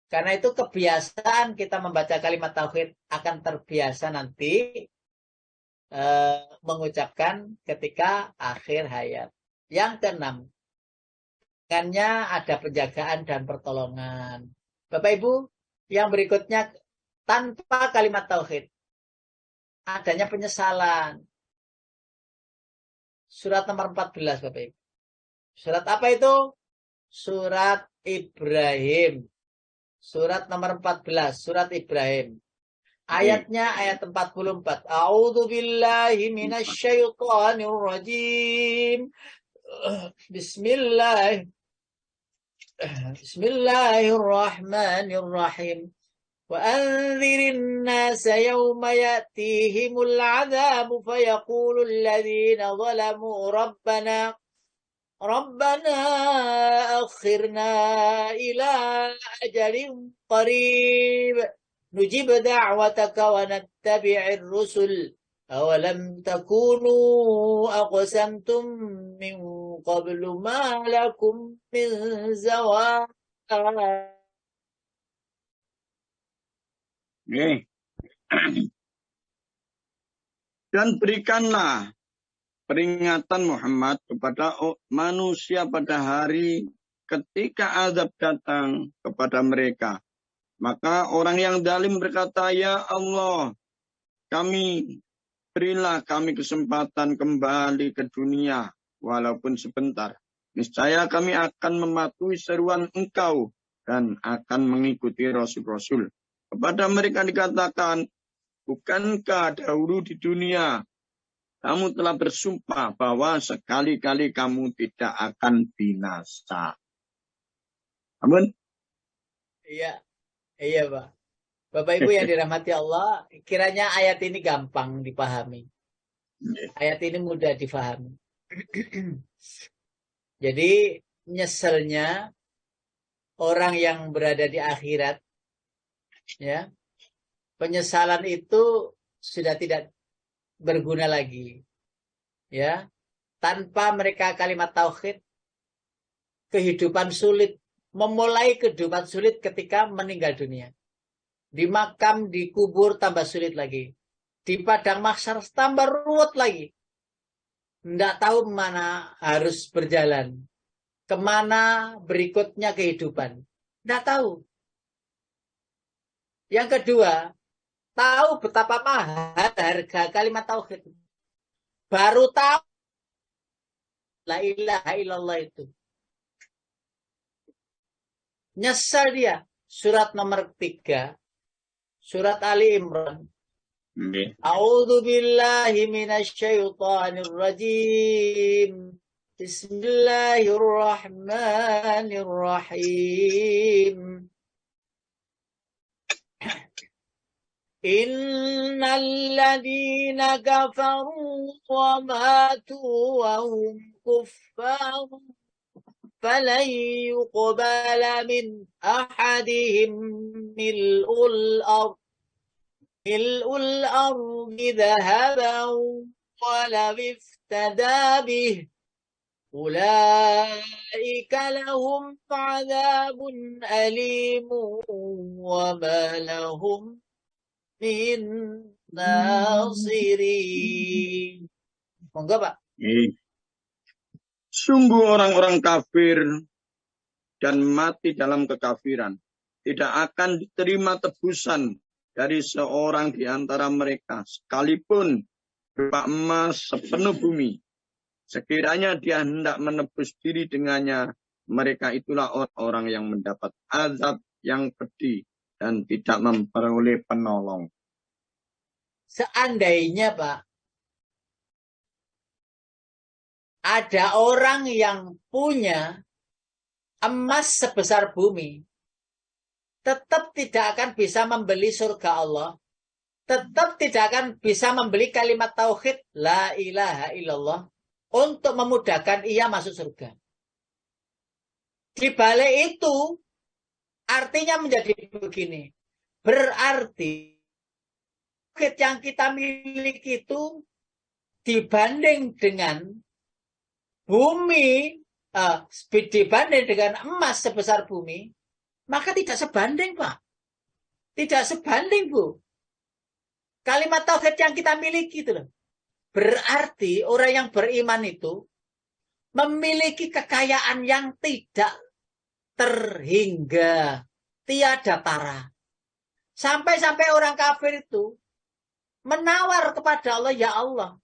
Karena itu kebiasaan kita membaca kalimat tauhid akan terbiasa nanti mengucapkan ketika akhir hayat. Yang keenam, dengannya ada penjagaan dan pertolongan. Bapak Ibu, yang berikutnya tanpa kalimat tauhid adanya penyesalan. Surat nomor 14 Bapak Ibu. Surat apa itu? Surat Ibrahim. Surat nomor 14, surat Ibrahim. Ayatnya ayat 44. A'udzu billahi minasyaitonir rajim. Bismillahirrahmanirrahim. وأنذر الناس يوم يأتيهم العذاب فيقول الذين ظلموا ربنا أخرنا إلى أجل قريب نجيب دعوتك ونتبع الرسل أولم تكونوا أقسمتم من قبل ما لكم من زوال. Dan berikanlah peringatan Muhammad kepada manusia pada hari ketika azab datang kepada mereka. Maka orang yang zalim berkata, ya Allah, berilah kami kesempatan kembali ke dunia, walaupun sebentar. Niscaya kami akan mematuhi seruan Engkau dan akan mengikuti Rasul-Rasul. Kepada mereka dikatakan, bukankah dahulu di dunia kamu telah bersumpah bahwa sekali-kali kamu tidak akan binasa. Amin. Iya, iya Pak. Bapak Ibu yang dirahmati Allah, kiranya ayat ini gampang dipahami. Ayat ini mudah dipahami. Jadi nyeselnya orang yang berada di akhirat, ya, penyesalan itu sudah tidak berguna lagi, ya. Tanpa mereka kalimat tauhid, kehidupan sulit, memulai kehidupan sulit ketika meninggal dunia. Di makam, di kubur tambah sulit lagi. Di padang mahsyar tambah ruwet lagi. Tidak tahu mana harus berjalan. Kemana berikutnya kehidupan. Tidak tahu. Yang kedua, tahu betapa mahal harga kalimat tauhid. Baru tahu la ilaha illallah itu. Nyesal dia. Surat nomor 3. Surat Ali Imran. A'udzu billahi minasyaitonir rajim. Bismillahirrahmanirrahim. Innal ladzina kafaru wa matu wa hum kuffar falan yuqbala min ahadihim mil'ul ardi dhahaban walau iftada bih ulaika lahum azabun alimun wa ma lahum min nasirin. Monggo Pak. Sungguh orang-orang kafir dan mati dalam kekafiran tidak akan diterima tebusan dari seorang di antara mereka, sekalipun berupa emas sepenuh bumi. Sekiranya dia hendak menebus diri dengannya, mereka itulah orang-orang yang mendapat azab yang pedih dan tidak memperoleh penolong. Seandainya Pak, ada orang yang punya emas sebesar bumi, tetap tidak akan bisa membeli surga Allah, tetap tidak akan bisa membeli kalimat tauhid la ilaha illallah untuk memudahkan ia masuk surga. Di balik itu artinya menjadi begini. Berarti tauhid yang kita miliki itu dibanding dengan bumi, dibanding dengan emas sebesar bumi, maka tidak sebanding, Pak. Tidak sebanding, Bu. Kalimat tauhid yang kita miliki itu loh. Berarti orang yang beriman itu memiliki kekayaan yang tidak terhingga, tiada tara. Sampai-sampai orang kafir itu menawar kepada Allah, ya Allah,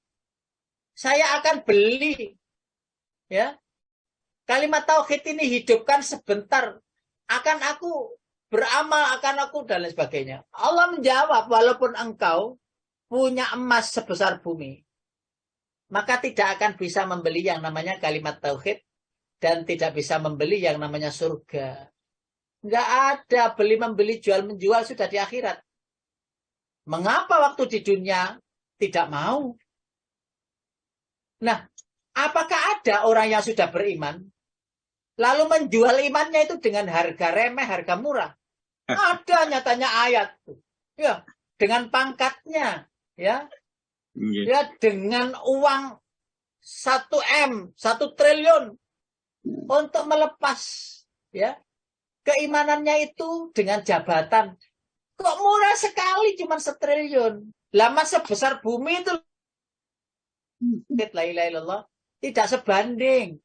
saya akan beli, ya, kalimat tauhid ini hidupkan sebentar, akan aku beramal, akan aku dan lain sebagainya. Allah menjawab, walaupun engkau punya emas sebesar bumi, maka tidak akan bisa membeli yang namanya kalimat tauhid dan tidak bisa membeli yang namanya surga. Enggak ada beli-membeli, jual-menjual sudah di akhirat. Mengapa waktu di dunia tidak mau? Nah, apakah ada orang yang sudah beriman lalu menjual imannya itu dengan harga remeh, harga murah? Ada nyatanya ayat. Ya, dengan pangkatnya, ya. Ya, dengan uang 1 M, 1 triliun untuk melepas, ya, keimanannya itu dengan jabatan. Kok murah sekali, cuma 1 triliun. Lama sebesar bumi itu, la ilaha illallah, tidak sebanding.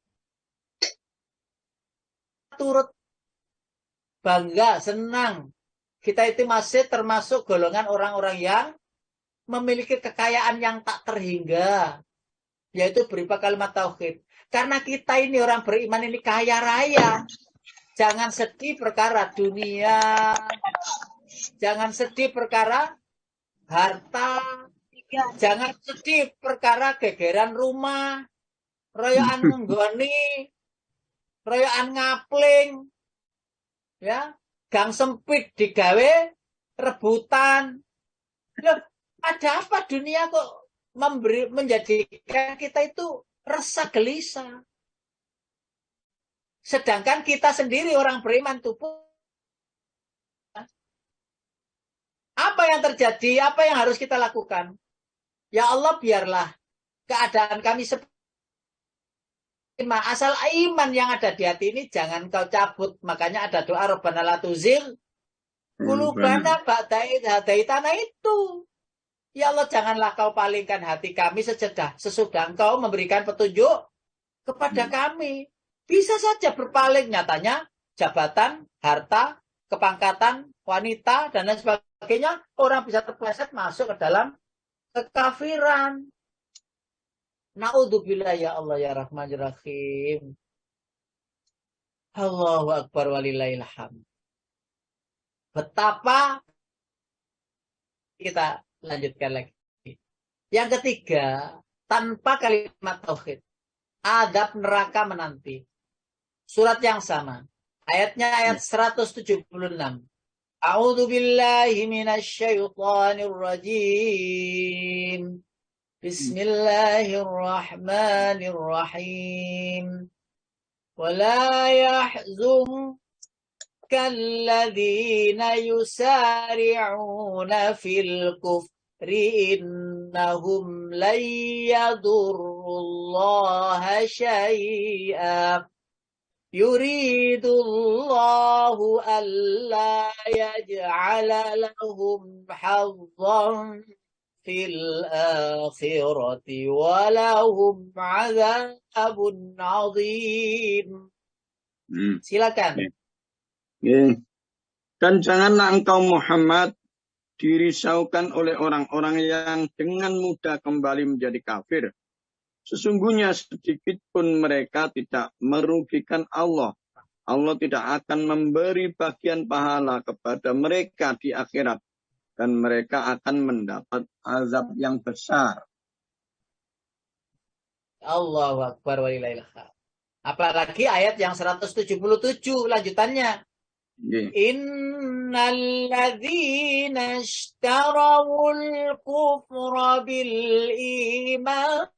Turut bangga, senang kita itu masih termasuk golongan orang-orang yang memiliki kekayaan yang tak terhingga, yaitu berupa kalimat tauhid. Karena kita ini orang beriman ini kaya raya. Jangan sedih perkara dunia, jangan sedih perkara harta, jangan sedih perkara gegeran rumah, royoan ngenggoni, royoan ngapling, ya, gang sempit digawe rebutan. Loh, ada apa dunia kok menjadikan kita itu resah gelisah? Sedangkan kita sendiri orang beriman tuh, apa yang terjadi? Apa yang harus kita lakukan? Ya Allah, biarlah keadaan kami seperti asal iman yang ada di hati ini jangan kau cabut. Makanya ada doa Rabbana la tuzigh qulubana ba'da idh hadaitana itu. Ya Allah, janganlah kau palingkan hati kami sesudah engkau memberikan petunjuk kepada kami. Bisa saja berpaling, nyatanya jabatan, harta, kepangkatan, wanita, dan lain sebagainya. Orang bisa terpleset masuk ke dalam kekafiran. Na'udzubillah ya Allah ya Rahman ya Rahim. Allahu Akbar walillahil hamd. Betapa kita lanjutkan lagi. Yang ketiga, tanpa kalimat tauhid, adab neraka menanti. Surat yang sama. Ayatnya ayat 176. A'udzu billahi minasyaitonir rajim. Bismillahirrahmanirrahim. Wala yahzunka alladhina yusari'una fil kufri innahum lan yadurrullaha syai'a. Yuridullahu alla yaj'ala lahum hazzan fil akhirati walahum azabun azim. Silakan. Dan janganlah engkau Muhammad dirisaukan oleh orang-orang yang dengan mudah kembali menjadi kafir. Sesungguhnya sedikit pun mereka tidak merugikan Allah. Allah tidak akan memberi bagian pahala kepada mereka di akhirat. Dan mereka akan mendapat azab yang besar. Allahu Akbar walillahil hamd. Apalagi ayat yang 177 lanjutannya. Innal ladzina ishtarawul kufra bil iman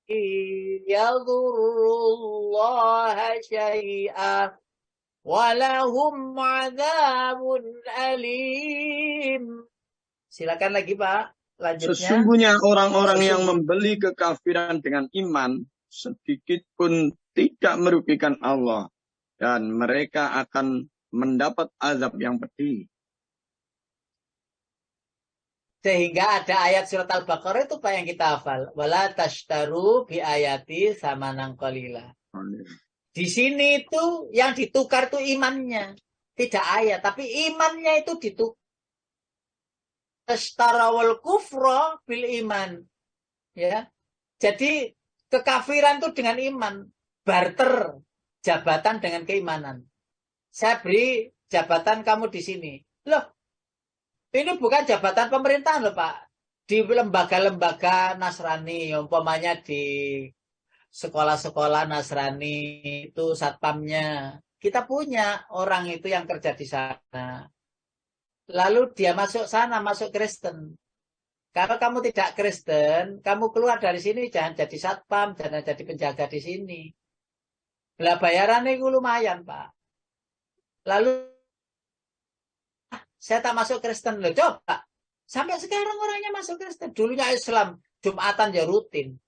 yadurrullaha syai'a walahum adzabun alim. Silakan lagi Pak, lanjutnya. Sesungguhnya orang-orang yang membeli kekafiran dengan iman sedikit pun tidak merugikan Allah dan mereka akan mendapat azab yang pedih. Sehingga ada ayat surat Al-Baqarah itu Pak yang kita hafal. Wala tashtaru bi ayati samanan qalila. Di sini itu yang ditukar itu imannya. Tidak ayat, tapi imannya itu ditukar. Tashtarawal kufra bil iman. Ya. Jadi kekafiran itu dengan iman. Barter jabatan dengan keimanan. Saya beri jabatan kamu di sini. Loh, ini bukan jabatan pemerintahan loh Pak. Di lembaga-lembaga Nasrani, umpamanya di sekolah-sekolah Nasrani itu satpamnya. Kita punya orang itu yang kerja di sana. Lalu dia masuk sana, masuk Kristen. Kalau kamu tidak Kristen, kamu keluar dari sini jangan jadi satpam, jangan jadi penjaga di sini. Lah bayarannya itu lumayan Pak. Lalu saya tak masuk Kristen loh, coba. Sampai sekarang orangnya masuk Kristen. Dulunya Islam, Jumatan ya rutin.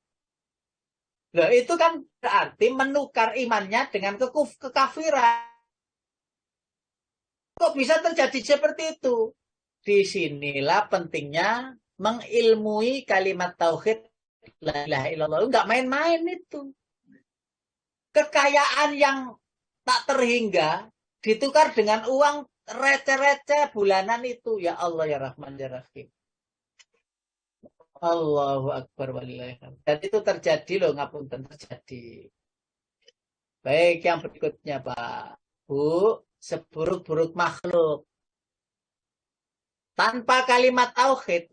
Loh itu kan berarti menukar imannya dengan kekafiran. Kok bisa terjadi seperti itu? Disinilah pentingnya mengilmui kalimat tauhid la ilaha illallah. Enggak main-main itu. Kekayaan yang tak terhingga ditukar dengan uang receh-receh bulanan itu. Ya Allah ya Rahman ya Rahim. Allahu Akbar walillahilhamd. Dan itu terjadi loh, ngapunten terjadi. Baik, yang berikutnya Pak. Bu, seburuk-buruk makhluk. Tanpa kalimat tauhid,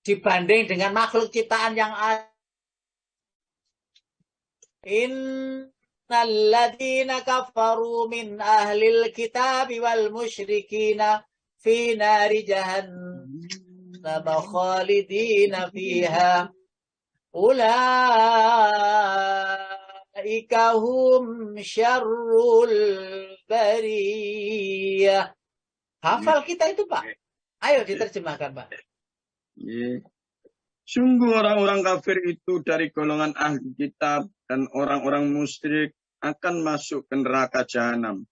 dibanding dengan makhluk ciptaan yang ada. Innalladzina kafaru min ahlil kitabi wal musyrikina fi nari jahannam khalidina fiha ulaika hum syarrul bariyah. Hafal kita itu Pak. Ayo diterjemahkan Pak. Sungguh orang-orang kafir itu dari golongan ahli kitab dan orang-orang musyrik akan masuk ke neraka jahanam.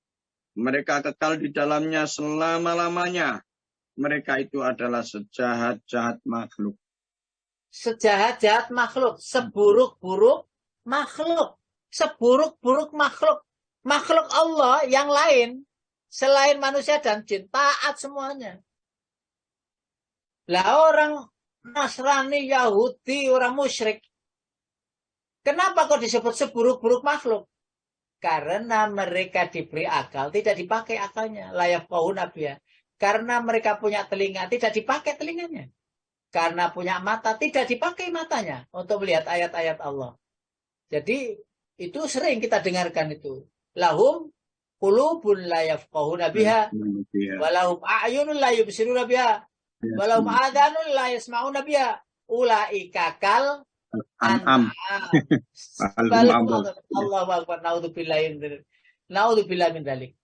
Mereka kekal di dalamnya selama-lamanya. Mereka itu adalah sejahat-jahat makhluk. Sejahat-jahat makhluk. Seburuk-buruk makhluk. Seburuk-buruk makhluk. Makhluk Allah yang lain, selain manusia dan jin, taat semuanya. Lah orang Nasrani, Yahudi, orang musyrik, kenapa kok disebut seburuk-buruk makhluk? Karena mereka diberi akal, tidak dipakai akalnya. Layak kau nabiya. Karena mereka punya telinga, tidak dipakai telinganya. Karena punya mata, tidak dipakai matanya untuk melihat ayat-ayat Allah. Jadi itu sering kita dengarkan itu. Lahum qulubun la yafqahuna biha, walahum a'yunun la yubsiruna biha, walahum adhanun la yasma'una biha, ulaika kal an'am. Allahu akbar, naudzubillah min dzalik.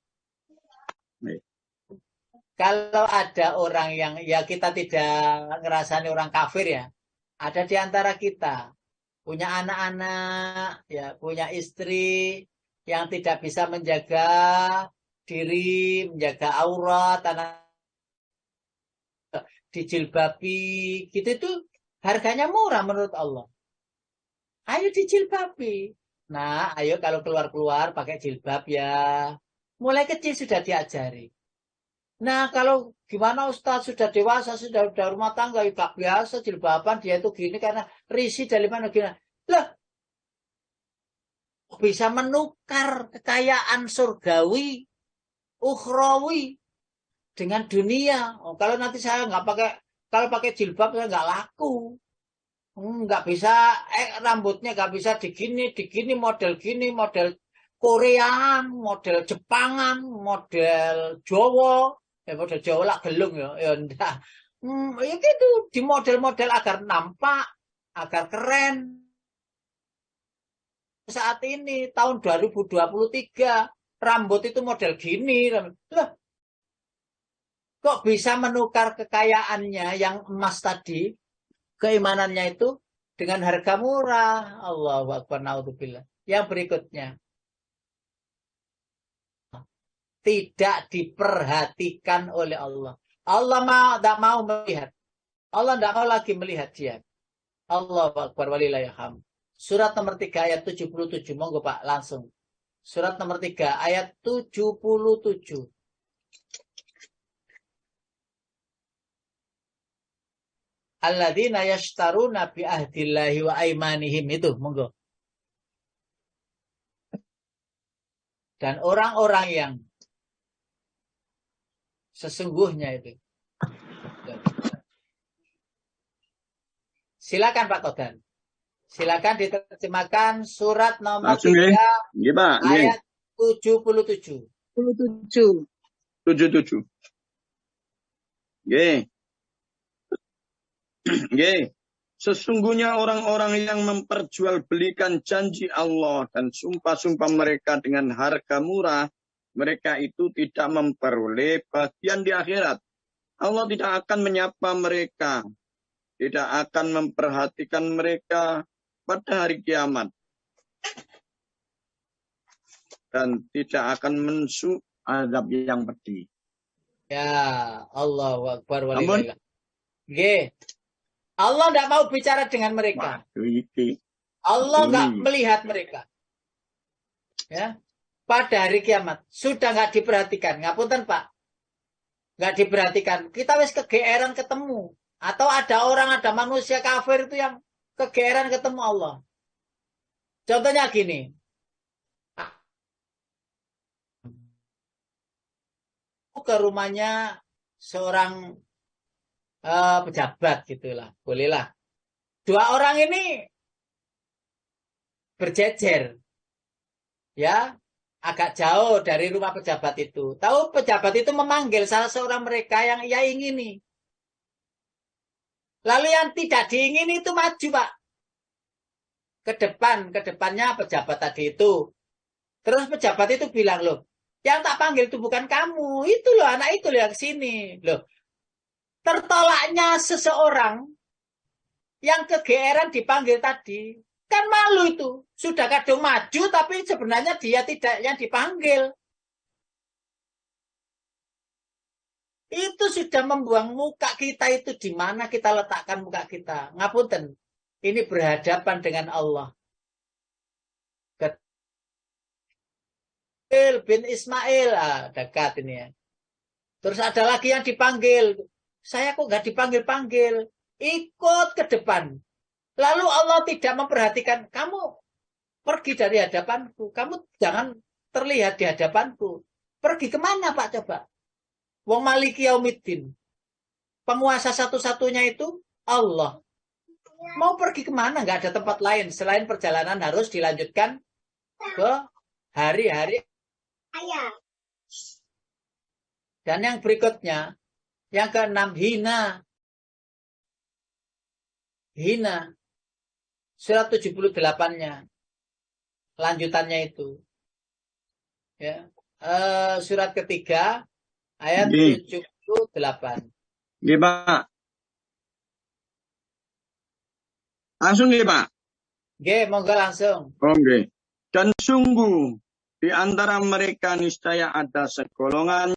Kalau ada orang yang ya kita tidak ngerasani orang kafir ya, ada di antara kita punya anak-anak, ya punya istri yang tidak bisa menjaga diri, menjaga aurat, anak dijilbabi, gitu itu harganya murah menurut Allah. Ayo dijilbabi. Nah, ayo kalau keluar-keluar pakai jilbab ya. Mulai kecil sudah diajari. Nah, kalau gimana Ustaz sudah dewasa, sudah rumah tangga, ya gak biasa jilbaban dia itu gini karena risih dari mana gini. Lah, bisa menukar kekayaan surgawi, ukhrawi dengan dunia. Oh, kalau nanti saya nggak pakai, kalau pakai jilbab saya nggak laku. Nggak bisa, rambutnya nggak bisa digini, model gini, model Koreaan, model Jepangan, model Jawa. Model Jawa lah gelung ya, ya enggak. Ya gitu, di model-model agar nampak, agar keren. Saat ini tahun 2023 rambut itu model gini. Loh, kok bisa menukar kekayaannya yang emas tadi, keimanannya itu dengan harga murah? Allahu akbar, naudzubillah. Yang berikutnya, tidak diperhatikan oleh Allah. Allah tidak mau melihat. Allah tidak mau lagi melihat dia. Allahu akbar walillahilhamd. Surat nomor 3 ayat 77. Monggo Pak, langsung. Surat nomor 3 ayat 77. Alladzina yashtaruna bi ahdillahi wa aimanihim, itu monggo. Dan orang-orang yang sesungguhnya itu. Silakan Pak Kodan. Silakan diterjemahkan surat nomor 3 ayat 77. 77. Sesungguhnya orang-orang yang memperjualbelikan janji Allah dan sumpah-sumpah mereka dengan harga murah, mereka itu tidak memperoleh bagian di akhirat. Allah tidak akan menyapa mereka, tidak akan memperhatikan mereka pada hari kiamat, dan tidak akan mensu azab yang pedih. Ya, Allahu akbar walillah. Allah tidak mau bicara dengan mereka. Allah tidak melihat mereka. Ya. pada hari kiamat sudah nggak diperhatikan, ngapunten Pak, nggak diperhatikan, kita wis kegeeran ketemu, atau ada orang, ada manusia kafir itu yang kegeeran ketemu Allah. Contohnya gini, ke rumahnya seorang pejabat gitulah, bolehlah. Dua orang ini berjejer, ya, agak jauh dari rumah pejabat itu. Tahu pejabat itu memanggil salah seorang mereka yang ia ingini. Lalu yang tidak diingini itu maju, Pak. Ke depannya pejabat tadi itu. Terus pejabat itu bilang, loh, yang tak panggil itu bukan kamu. Itu loh, anak itu loh yang kesini. Loh, tertolaknya seseorang yang kegeeran dipanggil tadi. Kan malu itu. Sudah kadung maju, tapi sebenarnya dia tidak yang dipanggil. Itu sudah membuang muka kita itu di mana kita letakkan muka kita. Ngapunten. Ini berhadapan dengan Allah. Bin Ismail, dekat ini ya. Terus ada lagi yang dipanggil. Saya kok nggak dipanggil-panggil. Ikut ke depan. Lalu Allah tidak memperhatikan. Kamu pergi dari hadapanku. Kamu jangan terlihat di hadapanku. Pergi kemana Pak coba? Wong Maliki Yaumiddin. Penguasa satu-satunya itu Allah. Mau pergi kemana? Nggak ada tempat lain. Selain perjalanan harus dilanjutkan ke hari-hari. Dan yang berikutnya, yang keenam, hina. Hina. Surat 78-nya. Lanjutannya itu. Ya. Surat ketiga, ayat 78. Nggih, Pak. Langsung nggih, Pak. Nggih, monggo langsung. Oke. Dan sungguh di antara mereka niscaya ada segolongan